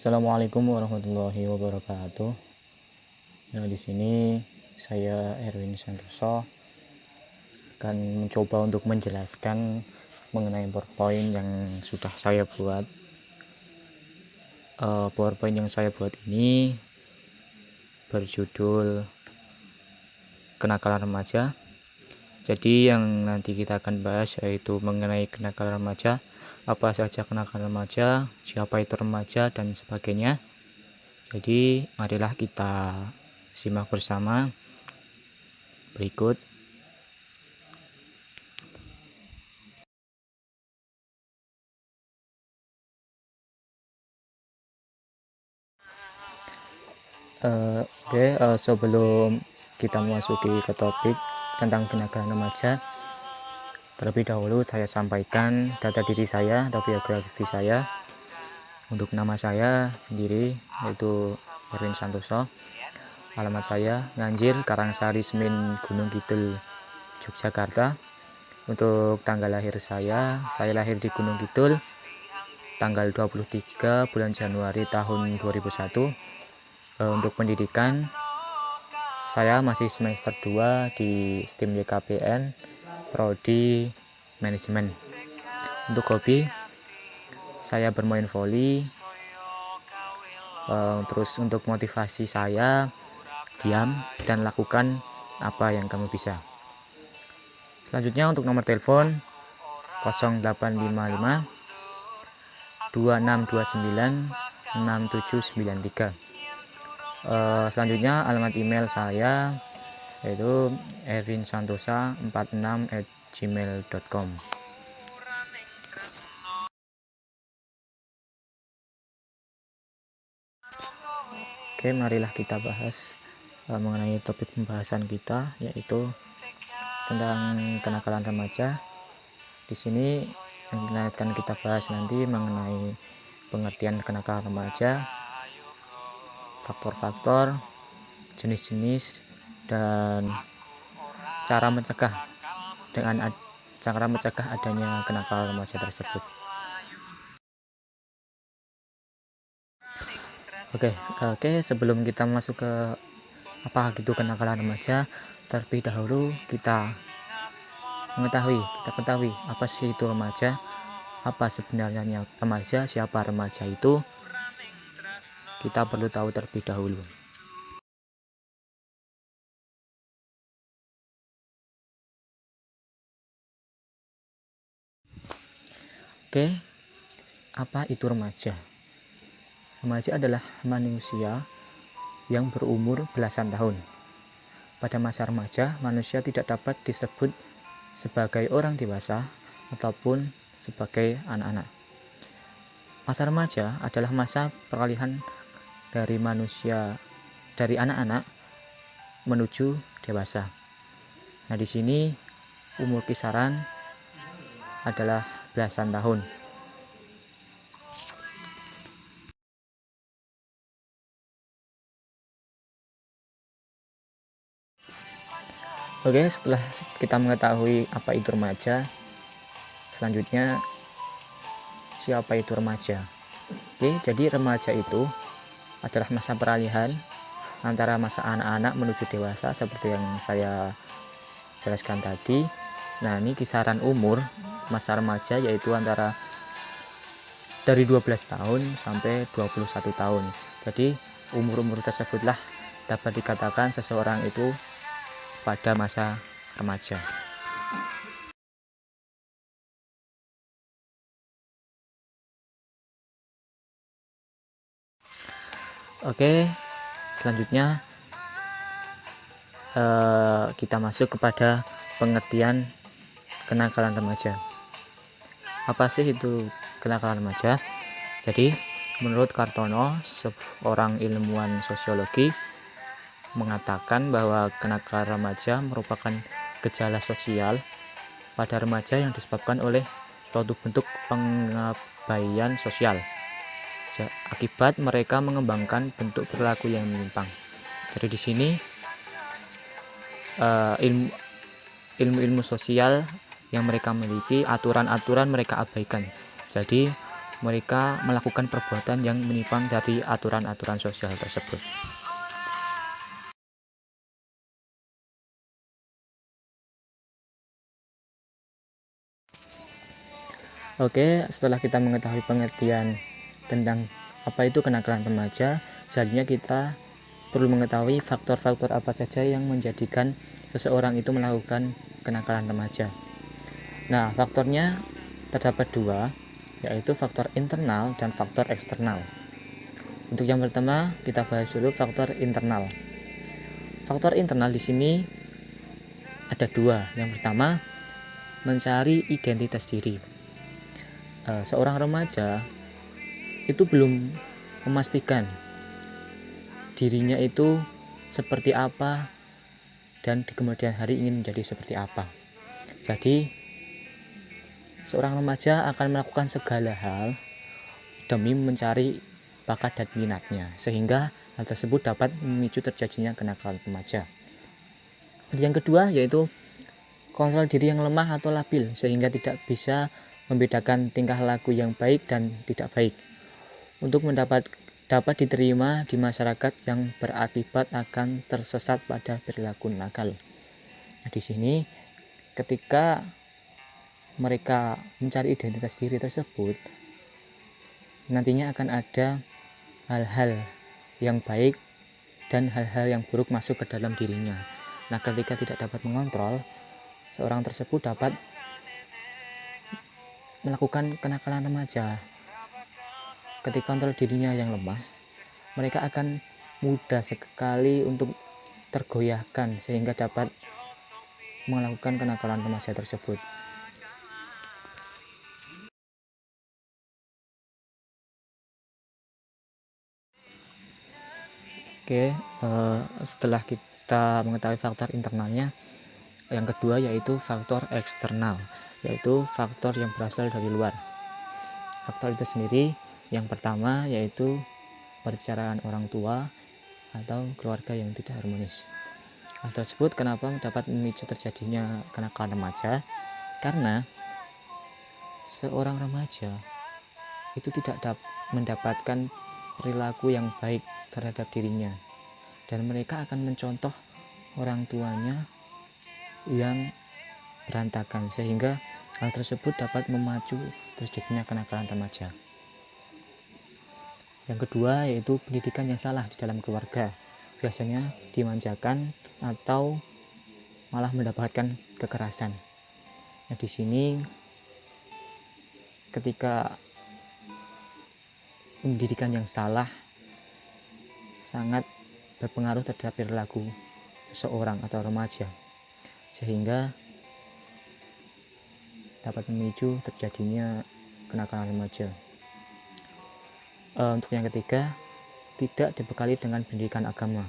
Assalamualaikum warahmatullahi wabarakatuh. Nah, di sini saya Erwin Santoso akan mencoba untuk menjelaskan mengenai PowerPoint yang sudah saya buat. PowerPoint yang saya buat ini berjudul Kenakalan Remaja. Jadi yang nanti kita akan bahas yaitu mengenai kenakalan remaja, apa saja kenakalan remaja, siapa itu remaja, dan sebagainya. Jadi marilah kita simak bersama berikut. Sebelum kita memasuki ke topik tentang kenakalan remaja, terlebih dahulu saya sampaikan data diri saya atau biografi saya. Untuk nama saya sendiri yaitu Erwin Santoso. Alamat saya Nganjir, Karangsari, Semin, Gunung Kidul, Yogyakarta. Untuk tanggal lahir saya lahir di Gunung Kidul tanggal 23 bulan Januari tahun 2001. Untuk pendidikan, saya masih semester 2 di STIM YKPN, Prodi Manajemen. Untuk hobi, saya bermain voli. Terus untuk motivasi saya, diam dan lakukan apa yang kamu bisa. Selanjutnya untuk nomor telepon 0855 2629 6793. Selanjutnya alamat email saya yaitu erwinsantosa46@gmail.com. Oke, marilah kita bahas mengenai topik pembahasan kita, yaitu tentang kenakalan remaja. Di sini yang akan kita bahas nanti mengenai pengertian kenakalan remaja, faktor-faktor, jenis-jenis, dan cara mencegah adanya kenakalan remaja tersebut. Oke, sebelum kita masuk ke apa itu kenakalan remaja, terlebih dahulu kita ketahui apa sih itu remaja, apa sebenarnya remaja, siapa remaja itu, kita perlu tahu terlebih dahulu. Oke, apa itu remaja? Remaja adalah manusia yang berumur belasan tahun. Pada masa remaja, manusia tidak dapat disebut sebagai orang dewasa ataupun sebagai anak-anak. Masa remaja adalah masa peralihan dari anak-anak menuju dewasa. Nah, di sini umur kisaran adalah belasan tahun. Oke, setelah kita mengetahui apa itu remaja, selanjutnya siapa itu remaja? Oke, jadi remaja itu adalah masa peralihan antara masa anak-anak menuju dewasa seperti yang saya jelaskan tadi. Nah, ini kisaran umur masa remaja yaitu antara dari 12 tahun sampai 21 tahun. Jadi umur-umur tersebutlah dapat dikatakan seseorang itu pada masa remaja. Oke, selanjutnya kita masuk kepada pengertian kenakalan remaja. Apa sih itu kenakalan remaja? Jadi, menurut Kartono, seorang ilmuwan sosiologi, mengatakan bahwa kenakalan remaja merupakan gejala sosial pada remaja yang disebabkan oleh suatu bentuk pengabaian sosial akibat mereka mengembangkan bentuk perilaku yang menyimpang. Jadi di sini ilmu sosial yang mereka miliki, aturan-aturan mereka abaikan. Jadi mereka melakukan perbuatan yang menyimpang dari aturan-aturan sosial tersebut. Oke, setelah kita mengetahui pengertian tentang apa itu kenakalan remaja, selanjutnya kita perlu mengetahui faktor-faktor apa saja yang menjadikan seseorang itu melakukan kenakalan remaja. Nah, faktornya terdapat dua, yaitu faktor internal dan faktor eksternal. Untuk yang pertama, kita bahas dulu faktor internal. Faktor internal di sini ada dua. Yang pertama, mencari identitas diri. Seorang remaja itu belum memastikan dirinya itu seperti apa dan di kemudian hari ingin menjadi seperti apa. Jadi seorang remaja akan melakukan segala hal demi mencari bakat dan minatnya, sehingga hal tersebut dapat memicu terjadinya kenakalan remaja. Yang kedua yaitu kontrol diri yang lemah atau labil, sehingga tidak bisa membedakan tingkah laku yang baik dan tidak baik untuk dapat diterima di masyarakat yang berakibat akan tersesat pada perilaku nakal. Nah, di sini ketika mereka mencari identitas diri tersebut, nantinya akan ada hal-hal yang baik dan hal-hal yang buruk masuk ke dalam dirinya. Nah, ketika tidak dapat mengontrol, seorang tersebut dapat melakukan kenakalan remaja. Ketika kontrol dirinya yang lemah, mereka akan mudah sekali untuk tergoyahkan sehingga dapat melakukan kenakalan remaja tersebut. Oke, setelah kita mengetahui faktor internalnya, yang kedua yaitu faktor eksternal, yaitu faktor yang berasal dari luar. Faktor itu sendiri yang pertama yaitu perceraian orang tua atau keluarga yang tidak harmonis. Hal tersebut kenapa dapat memicu terjadinya kenakalan remaja? Karena seorang remaja itu tidak mendapatkan perilaku yang baik terhadap dirinya, dan mereka akan mencontoh orang tuanya yang berantakan, sehingga hal tersebut dapat memacu terjadinya kenakalan remaja. Yang kedua yaitu pendidikan yang salah di dalam keluarga, biasanya dimanjakan atau malah mendapatkan kekerasan. Nah, di sini ketika pendidikan yang salah sangat berpengaruh terhadap perilaku seseorang atau remaja, sehingga dapat memicu terjadinya kenakalan remaja. Untuk yang ketiga, tidak dibekali dengan pendidikan agama.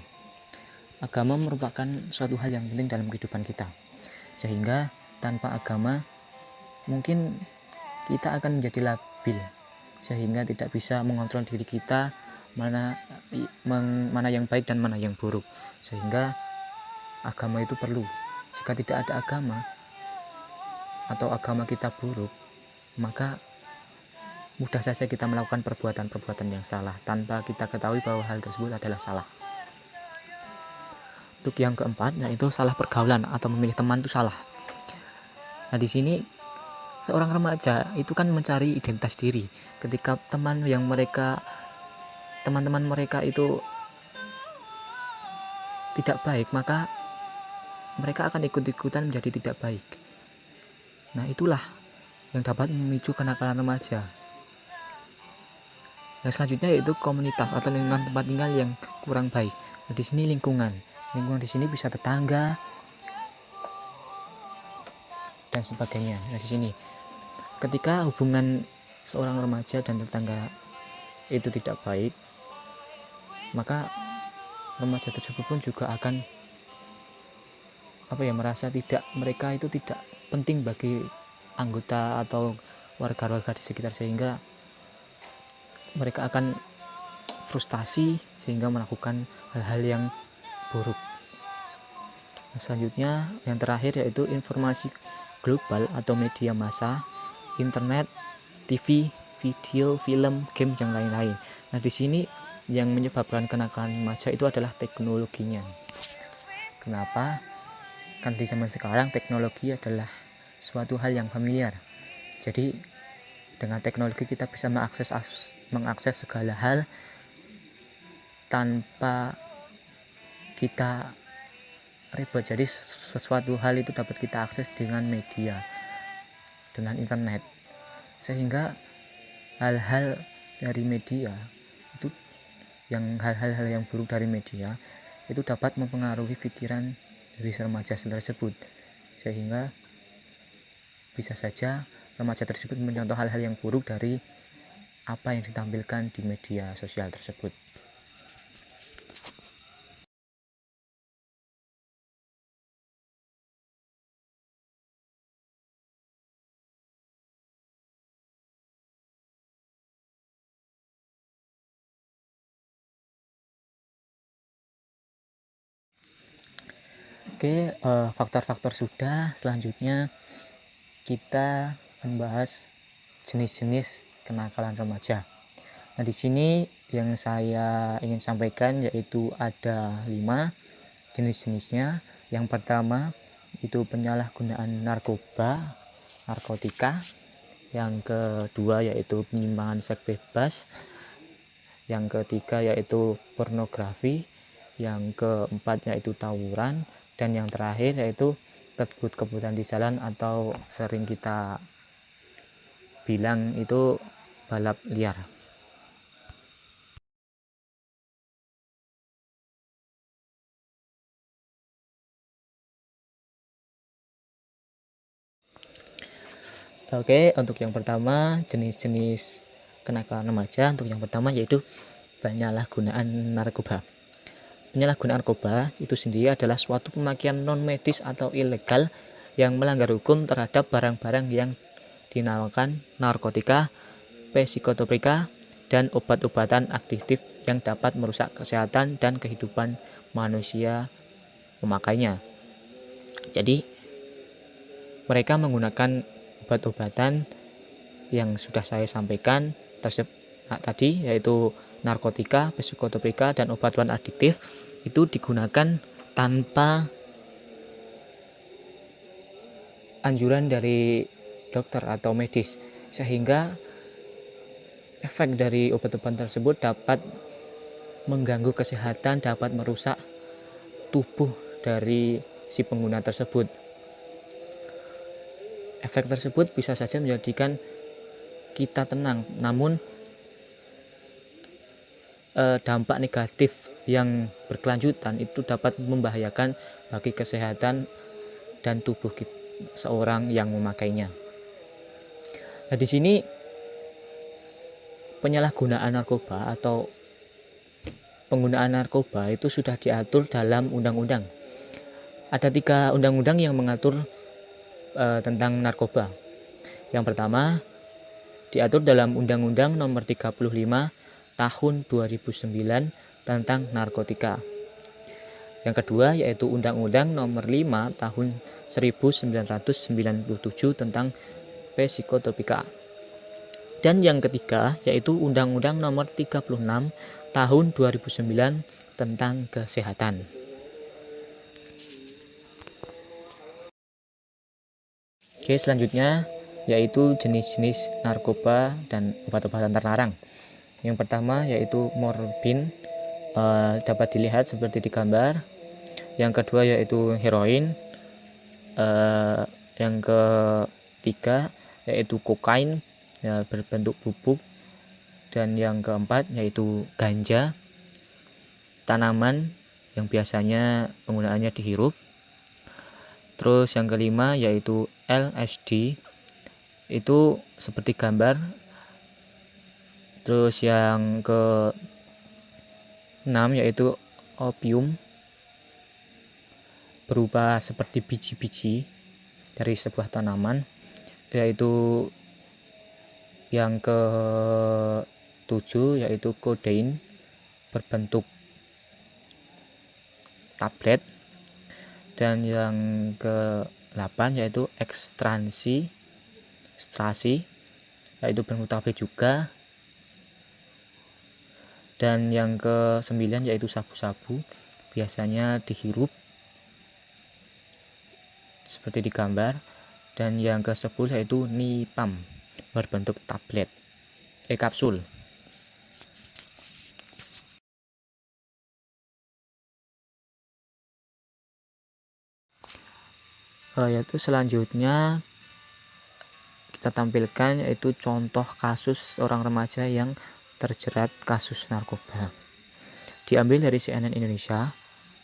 Agama merupakan suatu hal yang penting dalam kehidupan kita, sehingga tanpa agama mungkin kita akan menjadi labil, sehingga tidak bisa mengontrol diri kita mana yang baik dan mana yang buruk, sehingga agama itu perlu. Jika tidak ada agama atau agama kita buruk, maka mudah saja kita melakukan perbuatan-perbuatan yang salah tanpa kita ketahui bahwa hal tersebut adalah salah. Untuk yang keempat yaitu salah pergaulan atau memilih teman itu salah. Nah, di sini seorang remaja itu kan mencari identitas diri. Ketika teman-teman mereka itu tidak baik, maka mereka akan ikut-ikutan menjadi tidak baik. Nah, itulah yang dapat memicu kenakalan remaja. Yang selanjutnya yaitu komunitas atau lingkungan tempat tinggal yang kurang baik. Nah, di sini lingkungan di sini bisa tetangga dan sebagainya. Nah, di sini ketika hubungan seorang remaja dan tetangga itu tidak baik, maka remaja tersebut pun juga akan merasa mereka itu tidak penting bagi anggota atau warga-warga di sekitar, sehingga mereka akan frustasi sehingga melakukan hal-hal yang buruk. Nah, selanjutnya yang terakhir yaitu informasi global atau media massa, internet, TV, video, film, game yang lain-lain. Nah, di sini yang menyebabkan kenakalan remaja itu adalah teknologinya. Kenapa? Kan di zaman sekarang teknologi adalah suatu hal yang familiar. Jadi dengan teknologi kita bisa mengakses segala hal tanpa kita ribet. Jadi sesuatu hal itu dapat kita akses dengan media, dengan internet, sehingga hal-hal dari media itu, hal-hal yang buruk dari media itu dapat mempengaruhi pikiran dari remaja tersebut, sehingga bisa saja remaja tersebut mencontoh hal-hal yang buruk dari apa yang ditampilkan di media sosial tersebut. Oke, faktor-faktor sudah. Selanjutnya kita membahas jenis-jenis kenakalan remaja. Nah, di sini yang saya ingin sampaikan yaitu ada 5 jenis-jenisnya. Yang pertama itu penyalahgunaan narkotika. Yang kedua yaitu penyimpangan seks bebas. Yang ketiga yaitu pornografi. Yang keempat yaitu tawuran, dan yang terakhir yaitu kebut-kebutan di jalan atau sering kita bilang itu balap liar. Oke, untuk yang pertama jenis-jenis kenakalan remaja, untuk yang pertama yaitu penyalahgunaan narkoba. Penyalahgunaan narkoba itu sendiri adalah suatu pemakaian non medis atau ilegal yang melanggar hukum terhadap barang-barang yang dinamakan narkotika, psikotropika, dan obat-obatan aktif yang dapat merusak kesehatan dan kehidupan manusia memakainya. Jadi mereka menggunakan obat-obatan yang sudah saya sampaikan tadi, yaitu narkotika, psikotropika, dan obat-obatan adiktif, itu digunakan tanpa anjuran dari dokter atau medis, sehingga efek dari obat-obatan tersebut dapat mengganggu kesehatan, dapat merusak tubuh dari si pengguna tersebut. Efek tersebut bisa saja menjadikan kita tenang, namun dampak negatif yang berkelanjutan itu dapat membahayakan bagi kesehatan dan tubuh seorang yang memakainya. Nah, di sini penyalahgunaan narkoba atau penggunaan narkoba itu sudah diatur dalam undang-undang. Ada 3 undang-undang yang mengatur tentang narkoba. Yang pertama diatur dalam Undang-Undang Nomor 35 Tahun 2009 tentang narkotika. Yang kedua yaitu Undang-Undang Nomor 5 Tahun 1997 tentang psikotropika. Dan yang ketiga yaitu Undang-Undang Nomor 36 Tahun 2009 tentang kesehatan. Oke, selanjutnya yaitu jenis-jenis narkoba dan obat-obatan terlarang. Yang pertama yaitu morfin, dapat dilihat seperti di gambar. Yang kedua yaitu heroin. Yang ketiga yaitu kokain, berbentuk bubuk. Dan yang keempat yaitu ganja, tanaman yang biasanya penggunaannya dihirup. Terus yang kelima yaitu LSD, itu seperti gambar. Terus yang ke-6 yaitu opium, berupa seperti biji-biji dari sebuah tanaman. Yaitu yang ke-7 yaitu kodein, berbentuk tablet. Dan yang ke-8 yaitu ekstasi, yaitu bermutu tablik juga. Dan yang ke-9 yaitu sabu-sabu, biasanya dihirup seperti di gambar. Dan yang ke-10 yaitu nipam, berbentuk tablet kapsul. Yaitu selanjutnya kita tampilkan yaitu contoh kasus seorang remaja yang terjerat kasus narkoba. Diambil dari CNN Indonesia,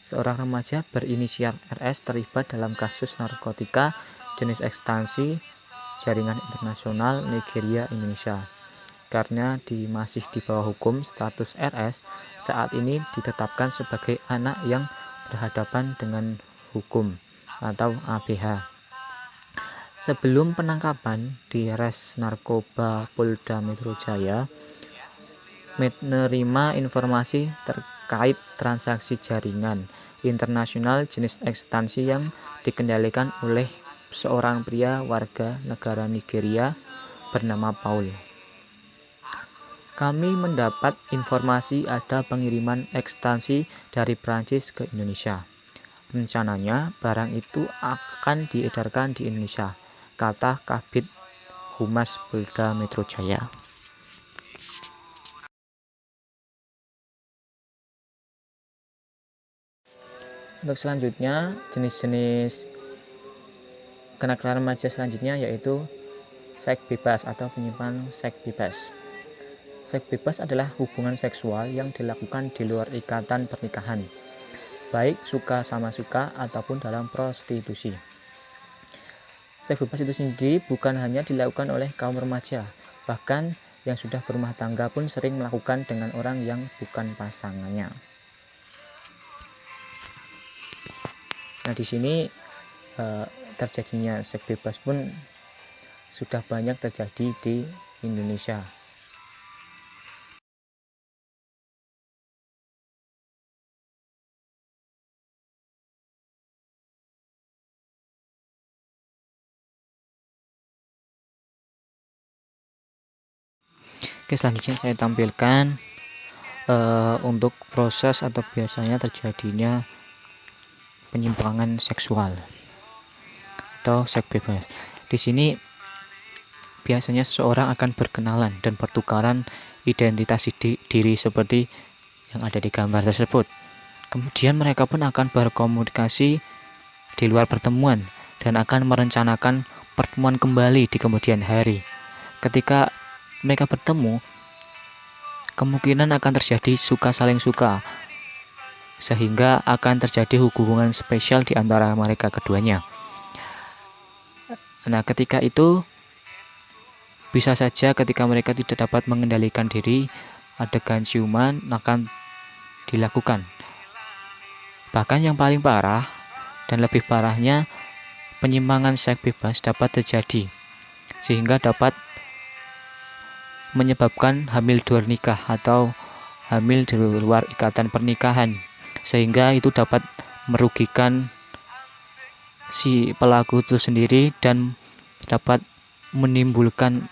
seorang remaja berinisial RS terlibat dalam kasus narkotika jenis ekstansi jaringan internasional Nigeria Indonesia. Karena masih di bawah hukum, status RS saat ini ditetapkan sebagai anak yang berhadapan dengan hukum atau ABH. Sebelum penangkapan di Res Narkoba Polda Metro Jaya menerima informasi terkait transaksi jaringan internasional jenis ekstansi yang dikendalikan oleh seorang pria warga negara Nigeria bernama Paul. Kami mendapat informasi ada pengiriman ekstansi dari Prancis ke Indonesia. Rencananya barang itu akan diedarkan di Indonesia, kata Kabid Humas Polda Metro Jaya. Untuk selanjutnya, jenis-jenis kenakalan remaja selanjutnya yaitu seks bebas atau penyimpangan seks bebas. Seks bebas adalah hubungan seksual yang dilakukan di luar ikatan pernikahan, baik suka sama suka ataupun dalam prostitusi. Seks bebas itu sendiri bukan hanya dilakukan oleh kaum remaja, bahkan yang sudah berumah tangga pun sering melakukan dengan orang yang bukan pasangannya. Nah, di sini terjadinya seks bebas pun sudah banyak terjadi di Indonesia. Oke, selanjutnya saya tampilkan untuk proses atau biasanya terjadinya penyimpangan seksual atau seks bebas. Di sini biasanya seseorang akan berkenalan dan pertukaran identitas diri seperti yang ada di gambar tersebut. Kemudian mereka pun akan berkomunikasi di luar pertemuan dan akan merencanakan pertemuan kembali di kemudian hari. Ketika mereka bertemu, kemungkinan akan terjadi suka saling suka, sehingga akan terjadi hubungan spesial di antara mereka keduanya. Nah, ketika itu bisa saja ketika mereka tidak dapat mengendalikan diri, adegan ciuman akan dilakukan. Bahkan yang paling parah dan lebih parahnya, penyimpangan seks bebas dapat terjadi sehingga dapat menyebabkan hamil di luar nikah atau hamil di luar ikatan pernikahan, sehingga itu dapat merugikan si pelaku itu sendiri dan dapat menimbulkan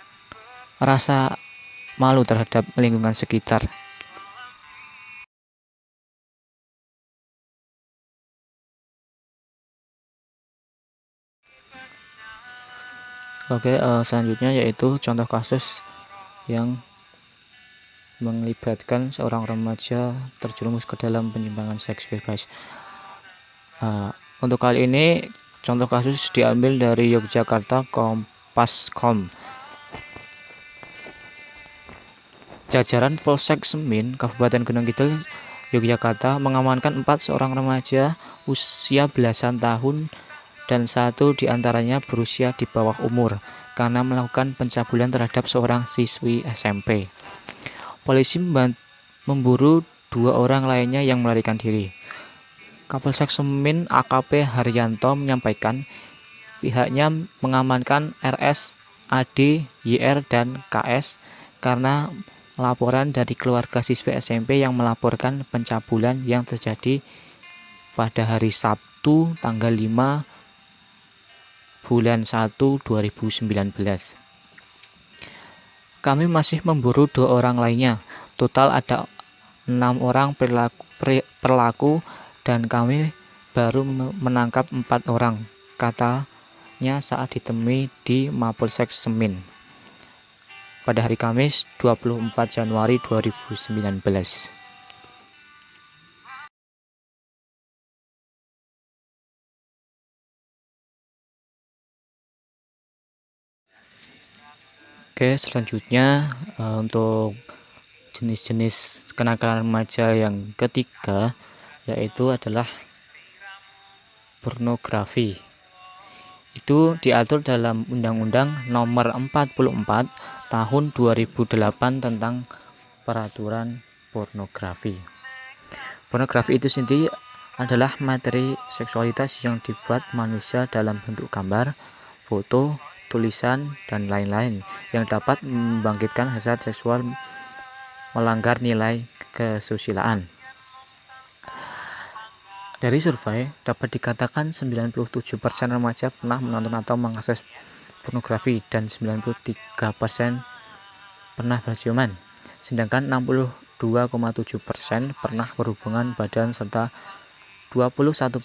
rasa malu terhadap lingkungan sekitar. Oke, selanjutnya yaitu contoh kasus yang melibatkan seorang remaja terjerumus ke dalam penyimpangan seks bebas. Untuk kali ini contoh kasus diambil dari Yogyakarta Kompas.com. Jajaran Polsek Semin, Kabupaten Gunung Kidul, Yogyakarta mengamankan 4 seorang remaja usia belasan tahun dan 1 diantaranya berusia di bawah umur karena melakukan pencabulan terhadap seorang siswi SMP. Polisi memburu 2 orang lainnya yang melarikan diri. Kapolsek Semin AKP Haryanto menyampaikan pihaknya mengamankan RS, AD, YR, dan KS karena laporan dari keluarga siswi SMP yang melaporkan pencabulan yang terjadi pada hari Sabtu tanggal 5 bulan 1 2019. Kami masih memburu 2 orang lainnya. Total ada 6 orang pelaku dan kami baru menangkap 4 orang, katanya saat ditemui di Mapolsek Semin pada hari Kamis 24 Januari 2019. Oke, selanjutnya untuk jenis-jenis kenakalan remaja yang ketiga yaitu adalah pornografi. Itu diatur dalam Undang-Undang Nomor 44 Tahun 2008 tentang peraturan pornografi. Pornografi itu sendiri adalah materi seksualitas yang dibuat manusia dalam bentuk gambar, foto, tulisan, dan lain-lain yang dapat membangkitkan hasrat seksual, melanggar nilai kesusilaan. Dari survei, dapat dikatakan 97% remaja pernah menonton atau mengakses pornografi dan 93% pernah berciuman, sedangkan 62,7% pernah berhubungan badan serta 21%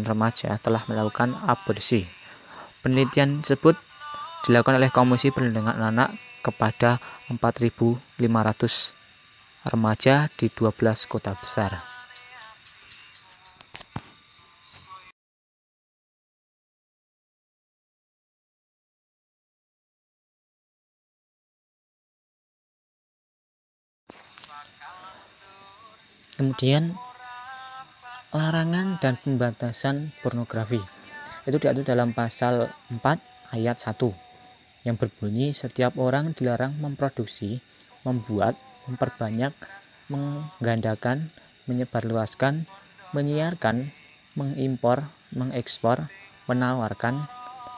remaja telah melakukan aborsi. Penelitian tersebut dilakukan oleh Komisi Perlindungan Anak kepada 4.500 remaja di 12 kota besar. Kemudian larangan dan pembatasan pornografi itu diatur dalam pasal 4 ayat 1 yang berbunyi setiap orang dilarang memproduksi, membuat, memperbanyak, menggandakan, menyebarluaskan, menyiarkan, mengimpor, mengekspor, menawarkan,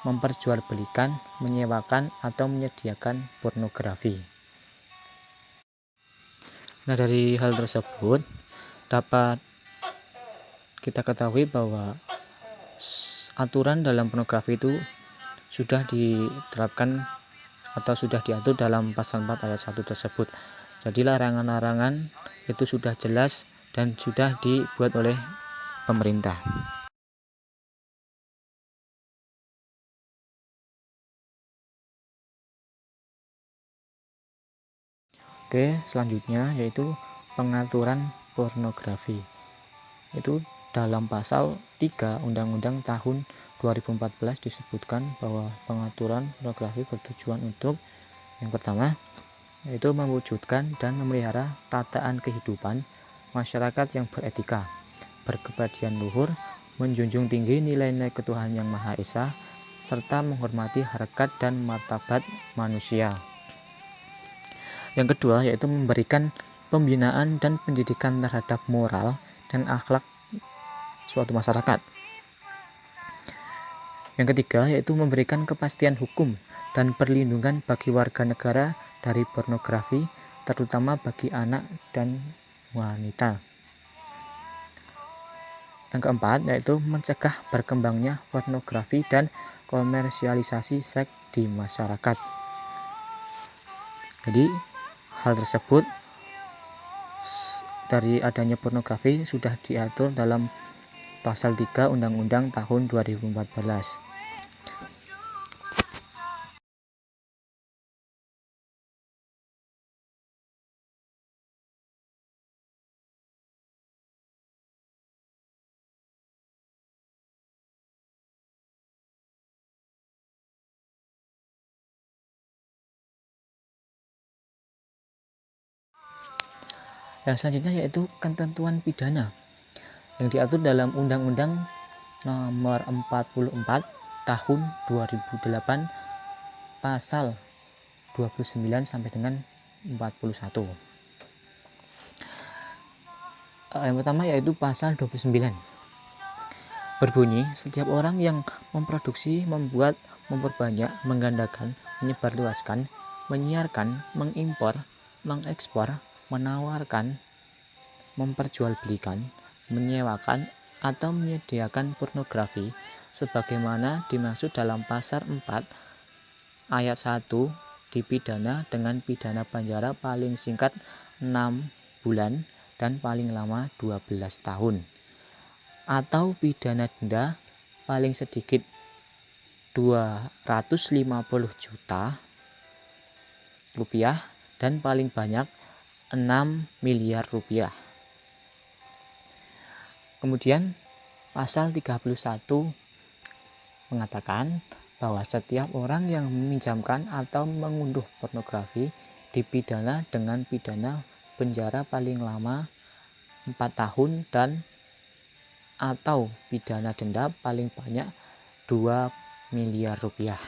memperjualbelikan, menyewakan, atau menyediakan pornografi. Nah, dari hal tersebut dapat kita ketahui bahwa aturan dalam pornografi itu sudah diterapkan atau sudah diatur dalam pasal 4 ayat 1 tersebut. Jadi larangan-larangan itu sudah jelas dan sudah dibuat oleh pemerintah. Oke, selanjutnya yaitu pengaturan pornografi. Itu dalam pasal 3 Undang-Undang tahun 2014 disebutkan bahwa pengaturan pornografi bertujuan untuk yang pertama yaitu mewujudkan dan memelihara tataan kehidupan masyarakat yang beretika, berkepribadian luhur, menjunjung tinggi nilai-nilai ketuhanan yang Maha Esa, serta menghormati harkat dan martabat manusia. Yang kedua yaitu memberikan pembinaan dan pendidikan terhadap moral dan akhlak suatu masyarakat. Yang ketiga yaitu memberikan kepastian hukum dan perlindungan bagi warga negara dari pornografi, terutama bagi anak dan wanita. Yang keempat yaitu mencegah berkembangnya pornografi dan komersialisasi seks di masyarakat. Jadi hal tersebut dari adanya pornografi sudah diatur dalam pasal 3 Undang-Undang tahun 2014. Yang selanjutnya yaitu ketentuan pidana yang diatur dalam Undang-Undang Nomor 44 Tahun 2008 pasal 29 sampai dengan 41. Yang pertama yaitu pasal 29. Berbunyi, setiap orang yang memproduksi, membuat, memperbanyak, menggandakan, menyebarluaskan, menyiarkan, mengimpor, mengekspor, menawarkan, memperjualbelikan, menyewakan, atau menyediakan pornografi sebagaimana dimaksud dalam pasal 4 ayat 1 dipidana dengan pidana penjara paling singkat 6 bulan dan paling lama 12 tahun, atau pidana denda paling sedikit 250 juta rupiah dan paling banyak 6 miliar rupiah. Kemudian pasal 31 mengatakan bahwa setiap orang yang meminjamkan atau mengunduh pornografi dipidana dengan pidana penjara paling lama 4 tahun dan atau pidana denda paling banyak 2 miliar rupiah.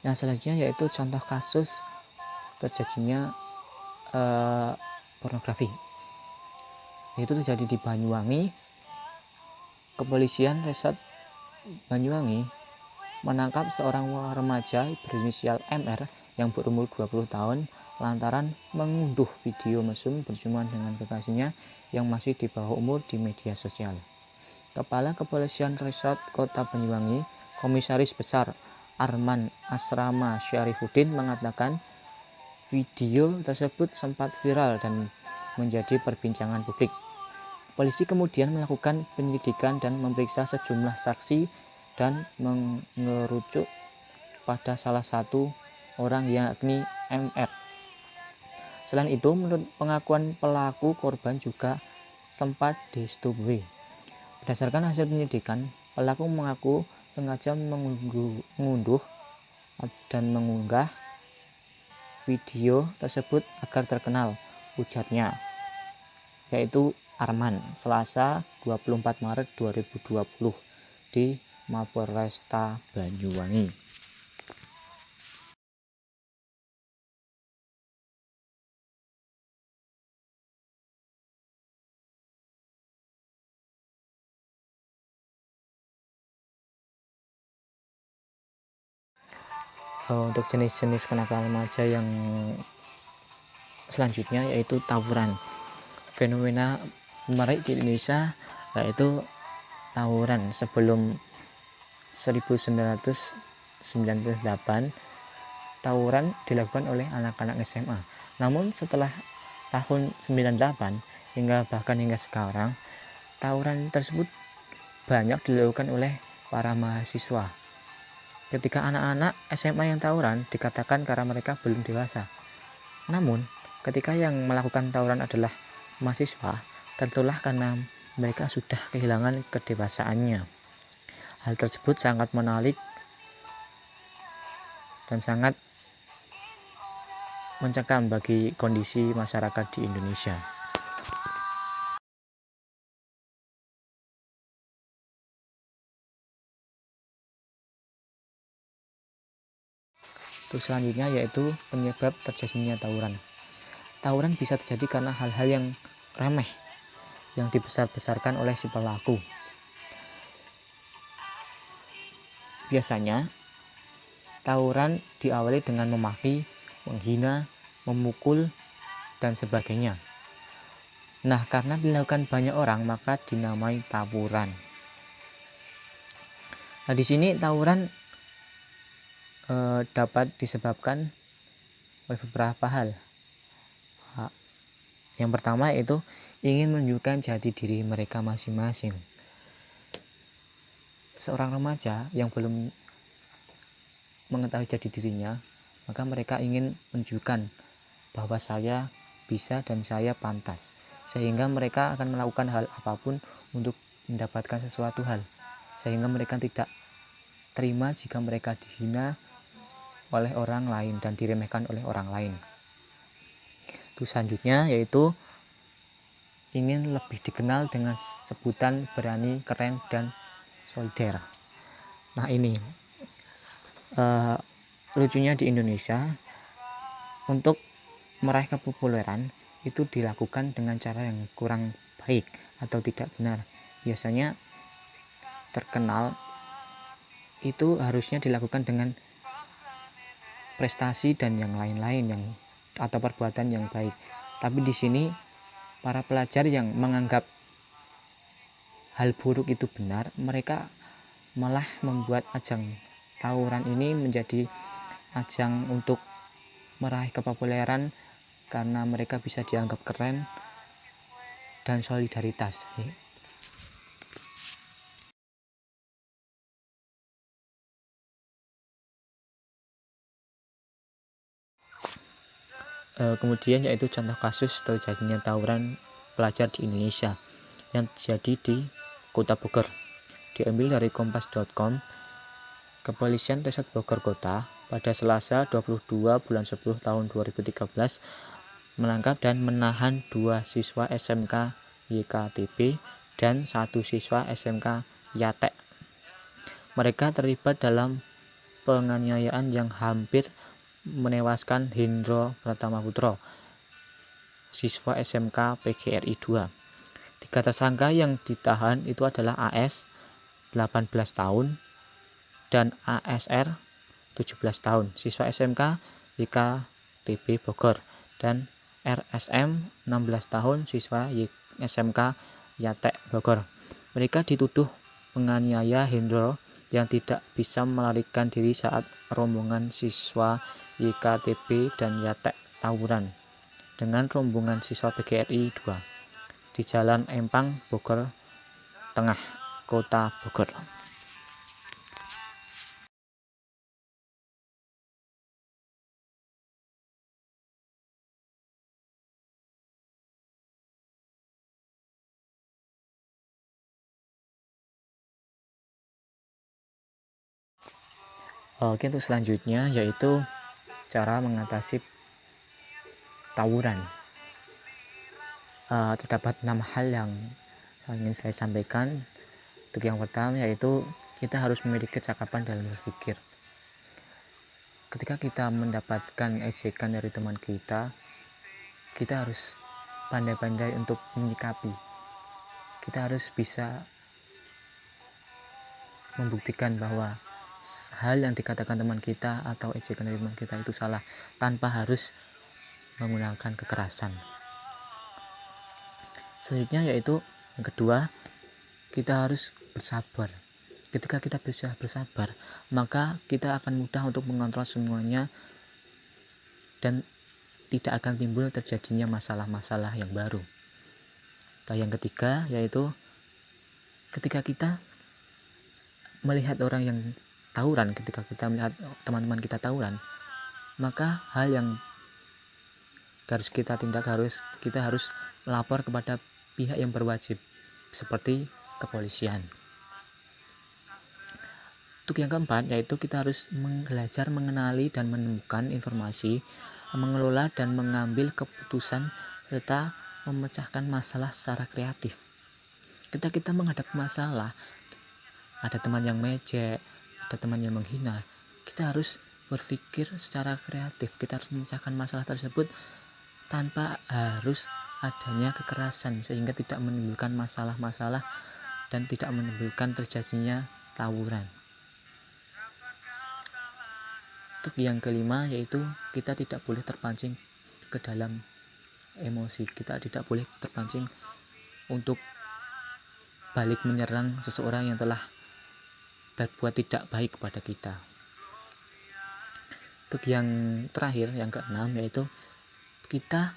Yang selanjutnya yaitu contoh kasus terjadinya pornografi. Itu terjadi di Banyuwangi. Kepolisian Resort Banyuwangi menangkap seorang remaja berinisial MR yang berumur 20 tahun lantaran mengunduh video mesum berjumpa dengan kekasihnya yang masih di bawah umur di media sosial. Kepala Kepolisian Resort Kota Banyuwangi, Komisaris Besar Arman Asrama Syarifuddin mengatakan video tersebut sempat viral dan menjadi perbincangan publik. Polisi kemudian melakukan penyelidikan dan memeriksa sejumlah saksi dan mengerucut pada salah satu orang yakni MR. Selain itu, menurut pengakuan pelaku, korban juga sempat disetubui. Berdasarkan hasil penyelidikan, pelaku mengaku sengaja mengunduh dan mengunggah video tersebut agar terkenal, ujarnya, yaitu Arman, Selasa 24 Maret 2020 di Mapolresta Banyuwangi. Untuk jenis-jenis kenakalan remaja yang selanjutnya yaitu tawuran. Fenomena menarik di Indonesia yaitu tawuran. Sebelum 1998 tawuran dilakukan oleh anak-anak SMA. Namun setelah tahun 98 hingga sekarang, tawuran tersebut banyak dilakukan oleh para mahasiswa. Ketika anak-anak SMA yang tawuran dikatakan karena mereka belum dewasa. Namun ketika yang melakukan tawuran adalah mahasiswa, tentulah karena mereka sudah kehilangan kedewasaannya. Hal tersebut sangat menarik dan sangat mencekam bagi kondisi masyarakat di Indonesia. Terus selanjutnya yaitu penyebab terjadinya tawuran. Tawuran bisa terjadi karena hal-hal yang remeh yang dibesar-besarkan oleh si pelaku. Biasanya tawuran diawali dengan memaki, menghina, memukul, dan sebagainya. Nah, karena dilakukan banyak orang maka dinamai tawuran. Nah, di sini tawuran dapat disebabkan oleh beberapa hal. Yang pertama yaitu ingin menunjukkan jati diri mereka masing-masing. Seorang remaja yang belum mengetahui jati dirinya, maka mereka ingin menunjukkan bahwa saya bisa dan saya pantas, sehingga mereka akan melakukan hal apapun untuk mendapatkan sesuatu hal, sehingga mereka tidak terima jika mereka dihina oleh orang lain dan diremehkan oleh orang lain. Terus selanjutnya yaitu ingin lebih dikenal dengan sebutan berani, keren, dan solider. Nah, ini lucunya di Indonesia, untuk meraih kepopuleran itu dilakukan dengan cara yang kurang baik atau tidak benar. Biasanya terkenal itu harusnya dilakukan dengan prestasi dan yang lain-lain yang atau perbuatan yang baik. Tapi di sini para pelajar yang menganggap hal buruk itu benar, mereka malah membuat ajang tawuran ini menjadi ajang untuk meraih kepopuleran karena mereka bisa dianggap keren dan solidaritas. Kemudian yaitu contoh kasus terjadinya tawuran pelajar di Indonesia yang terjadi di Kota Bogor. Diambil dari kompas.com, Kepolisian Resort Bogor Kota pada Selasa 22 bulan 10 tahun 2013 menangkap dan menahan 2 siswa SMK YKTP dan 1 siswa SMK Yatek. Mereka terlibat dalam penganiayaan yang hampir menewaskan Hendro Pratama Putro, siswa SMK PGRI 2. 3 tersangka yang ditahan itu adalah AS 18 tahun dan ASR 17 tahun, siswa SMK YKTP Bogor, dan RSM 16 tahun, siswa SMK Yatek Bogor. Mereka dituduh menganiaya Hendro yang tidak bisa melarikan diri saat rombongan siswa YKTP dan Yatek tawuran dengan rombongan siswa PGRI 2 di Jalan Empang, Bogor Tengah, Kota Bogor. Oke, untuk selanjutnya yaitu cara mengatasi tawuran. Terdapat 6 hal yang ingin saya sampaikan. Untuk yang pertama yaitu kita harus memiliki kecakapan dalam berpikir. Ketika kita mendapatkan ejekan dari teman kita harus pandai-pandai untuk menyikapi. Kita harus bisa membuktikan bahwa hal yang dikatakan teman kita atau ejekan dari teman kita itu salah tanpa harus menggunakan kekerasan. Selanjutnya yaitu yang kedua, kita harus bersabar. Ketika kita bisa bersabar, maka kita akan mudah untuk mengontrol semuanya dan tidak akan timbul terjadinya masalah-masalah yang baru. Dan yang ketiga yaitu ketika kita melihat orang yang tawuran, ketika kita melihat teman-teman kita tawuran, maka hal yang harus kita tindak kita harus melapor kepada pihak yang berwajib seperti kepolisian. Untuk yang keempat yaitu kita harus belajar mengenali dan menemukan informasi, mengelola dan mengambil keputusan serta memecahkan masalah secara kreatif. Ketika kita menghadapi masalah, ada teman yang mejek, ada teman yang menghina, kita harus berpikir secara kreatif. Kita harus memecahkan masalah tersebut tanpa harus adanya kekerasan sehingga tidak menimbulkan masalah-masalah dan tidak menimbulkan terjadinya tawuran. Untuk yang kelima yaitu kita tidak boleh terpancing ke dalam emosi. Kita tidak boleh terpancing untuk balik menyerang seseorang yang telah berbuat tidak baik kepada kita. Untuk yang terakhir, yang keenam yaitu kita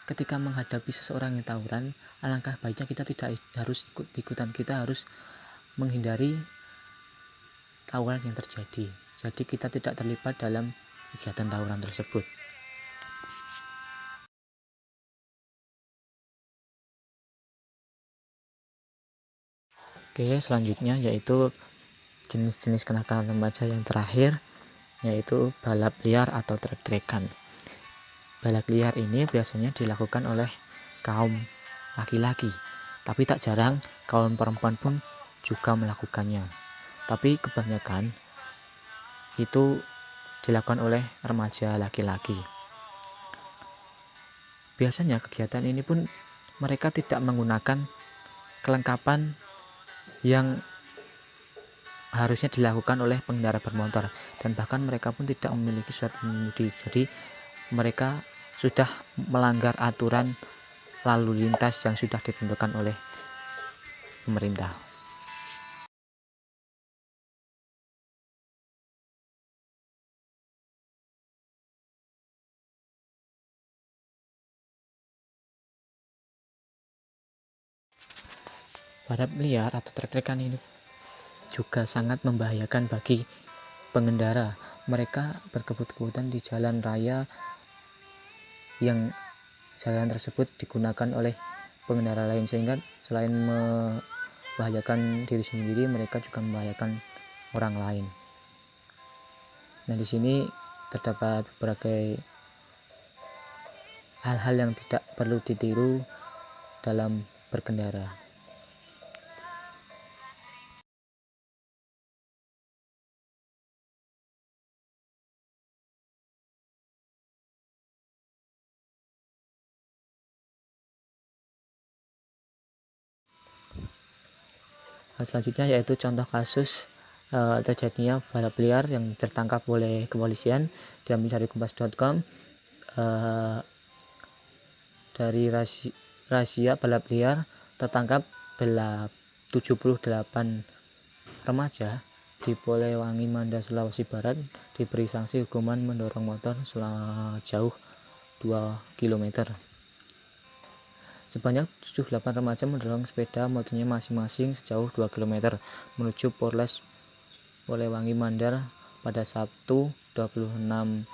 ketika menghadapi seseorang yang tawuran, alangkah baiknya kita tidak harus ikut-ikutan, kita harus menghindari tawuran yang terjadi. Jadi kita tidak terlibat dalam kegiatan tawuran tersebut. Oke, selanjutnya yaitu jenis-jenis kenakalan remaja yang terakhir yaitu balap liar atau trek-trekan. Balap liar ini biasanya dilakukan oleh kaum laki-laki, tapi tak jarang kaum perempuan pun juga melakukannya. Tapi kebanyakan itu dilakukan oleh remaja laki-laki. Biasanya kegiatan ini pun mereka tidak menggunakan kelengkapan yang harusnya dilakukan oleh pengendara bermotor, dan bahkan mereka pun tidak memiliki surat mengemudi. Jadi mereka sudah melanggar aturan lalu lintas yang sudah ditentukan oleh pemerintah. Balap liar atau trek-trekan ini juga sangat membahayakan bagi pengendara. Mereka berkebut-kebutan di jalan raya yang jalan tersebut digunakan oleh pengendara lain, sehingga selain membahayakan diri sendiri, mereka juga membahayakan orang lain. Nah, di sini terdapat berbagai hal-hal yang tidak perlu ditiru dalam berkendara. Selanjutnya yaitu contoh kasus terjadinya balap liar yang tertangkap oleh kepolisian, diambil dari kompas.com. Dari razia balap liar tertangkap 78 remaja di Polewali Mandar, Sulawesi Barat diberi sanksi hukuman mendorong motor sejauh 2 km. Sebanyak 78 remaja mendorong sepeda motornya masing-masing sejauh 2 km menuju Polres Polewali Mandar pada Sabtu 26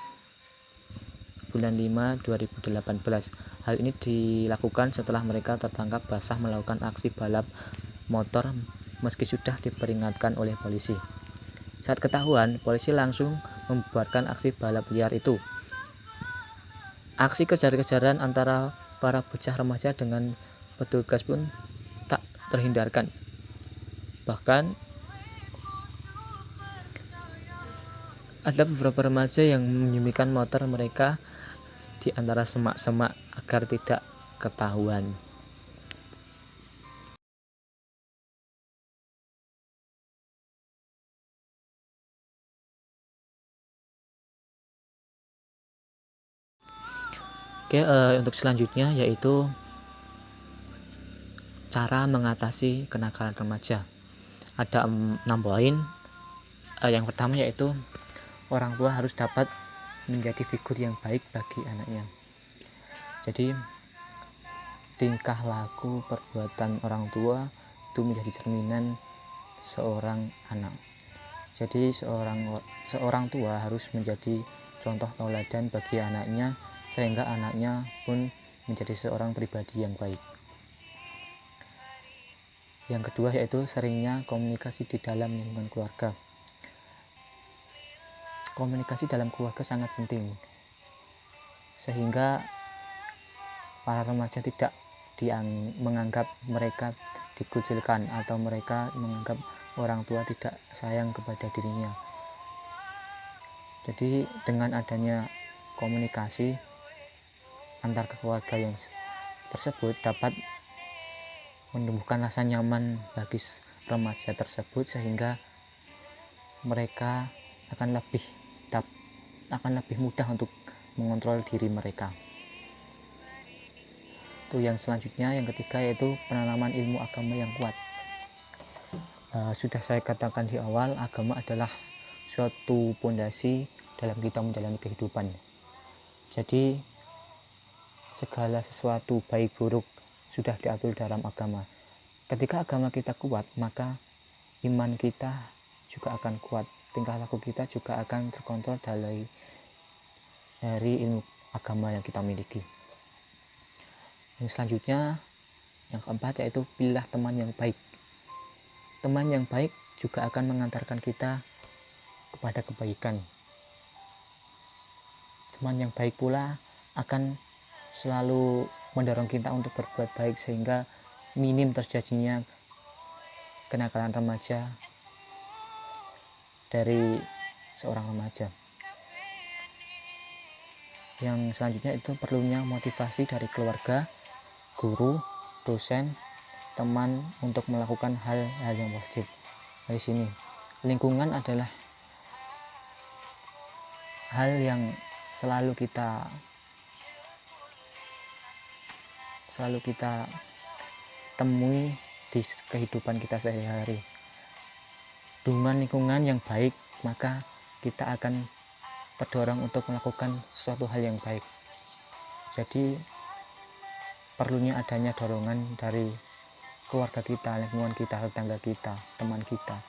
bulan 5 2018. Hal ini dilakukan setelah mereka tertangkap basah melakukan aksi balap motor meski sudah diperingatkan oleh polisi. Saat ketahuan, polisi langsung membubarkan aksi balap liar itu. Aksi kejar-kejaran antara para bocah remaja dengan petugas pun tak terhindarkan. Bahkan ada beberapa remaja yang menyembunyikan motor mereka di antara semak-semak agar tidak ketahuan. Oke, untuk selanjutnya yaitu cara mengatasi kenakalan remaja. Ada 6 poin. Yang pertama yaitu orang tua harus dapat menjadi figur yang baik bagi anaknya. Jadi tingkah laku perbuatan orang tua itu menjadi cerminan seorang anak. Jadi seorang tua harus menjadi contoh tauladan bagi anaknya, sehingga anaknya pun menjadi seorang pribadi yang baik. Yang kedua yaitu seringnya komunikasi di dalam lingkungan keluarga. Komunikasi dalam keluarga sangat penting, sehingga para remaja tidak menganggap mereka dikucilkan atau mereka menganggap orang tua tidak sayang kepada dirinya. Jadi dengan adanya komunikasi antar keluarga yang tersebut dapat menumbuhkan rasa nyaman bagi remaja tersebut, sehingga mereka akan lebih mudah untuk mengontrol diri mereka. Itu yang selanjutnya, yang ketiga yaitu penanaman ilmu agama yang kuat. Sudah saya katakan di awal, agama adalah suatu pondasi dalam kita menjalani kehidupan. Jadi segala sesuatu baik buruk sudah diatur dalam agama. Ketika agama kita kuat, maka iman kita juga akan kuat, tingkah laku kita juga akan terkontrol dari ilmu agama yang kita miliki. Yang selanjutnya, yang keempat yaitu pilihlah teman yang baik. Teman yang baik juga akan mengantarkan kita kepada kebaikan. Teman yang baik pula akan selalu mendorong kita untuk berbuat baik, sehingga minim terjadinya kenakalan remaja dari seorang remaja. Yang selanjutnya itu perlunya motivasi dari keluarga, guru, dosen, teman untuk melakukan hal-hal yang positif. Dari sini lingkungan adalah hal yang selalu kita temui di kehidupan kita sehari-hari. Dengan lingkungan yang baik, maka kita akan terdorong untuk melakukan suatu hal yang baik. Jadi perlunya adanya dorongan dari keluarga kita, lingkungan kita, tetangga kita, teman kita,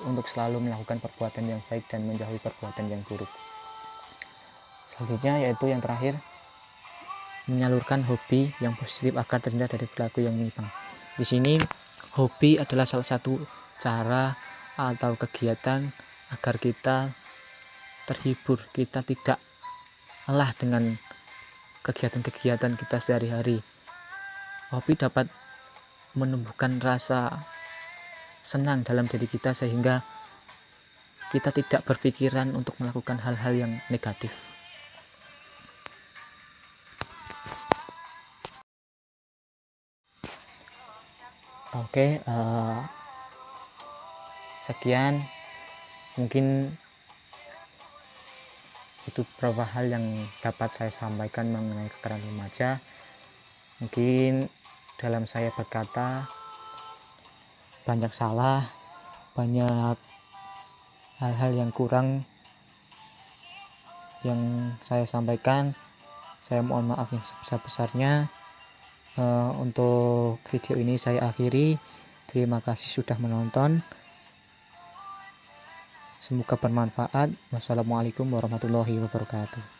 untuk selalu melakukan perbuatan yang baik dan menjauhi perbuatan yang buruk. Selanjutnya yaitu yang terakhir, menyalurkan hobi yang positif agar terhindar dari perilaku yang menyimpang. Di sini hobi adalah salah satu cara atau kegiatan agar kita terhibur, kita tidak lelah dengan kegiatan-kegiatan kita sehari-hari. Hobi dapat menumbuhkan rasa senang dalam diri kita sehingga kita tidak berpikiran untuk melakukan hal-hal yang negatif. Oke, sekian mungkin itu beberapa hal yang dapat saya sampaikan mengenai kekerasan remaja. Mungkin dalam saya berkata banyak salah, banyak hal-hal yang kurang yang saya sampaikan. Saya mohon maaf yang sebesar-besarnya. Untuk video ini saya akhiri. Terima kasih sudah menonton. Semoga bermanfaat. Wassalamualaikum warahmatullahi wabarakatuh.